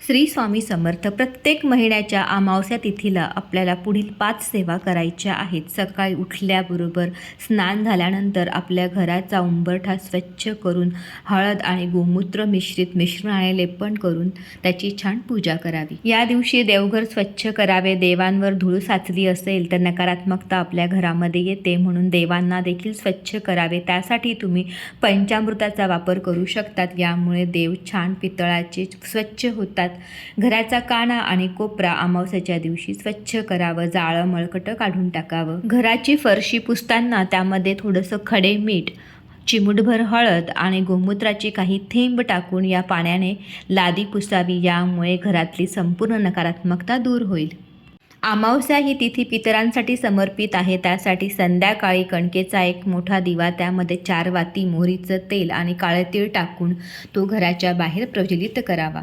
श्री स्वामी समर्थ. प्रत्येक महिन्याच्या अमावस्या तिथीला आपल्याला पुढील 5 सेवा करायच्या आहेत. सकाळी उठल्याबरोबर स्नान झाल्यानंतर आपल्या घराचा उंबरठा स्वच्छ करून हळद आणि गोमूत्र मिश्रित मिश्रणाने लेपन करून त्याची छान पूजा करावी. या दिवशी देवघर स्वच्छ करावे. देवांवर धूळ साचली असेल तर नकारात्मकता आपल्या घरामध्ये येते, म्हणून देवांना देखील स्वच्छ करावे. त्यासाठी तुम्ही पंचामृताचा वापर करू शकतात. यामुळे देव छान पितळाचे स्वच्छ होतात. घराचा काना आणि कोपरा अमावस्याच्या दिवशी स्वच्छ करावं. जाळं मळकट काढून टाकावं. घराची फरशी पुसताना त्यामध्ये थोडंसं खडे मीठ, चिमूटभर हळद आणि गोमूत्राचे काही थेंब टाकून या पाण्याने लादी पुसावी. यामुळे घरातली संपूर्ण नकारात्मकता दूर होईल. अमावस्या ही तिथी पितरांसाठी समर्पित आहे. त्यासाठी संध्याकाळी कणकेचा एक मोठा दिवा, त्यामध्ये 4 वाती मोहरीचं तेल आणि काळे तीळ टाकून तो घराच्या बाहेर प्रज्वलित करावा.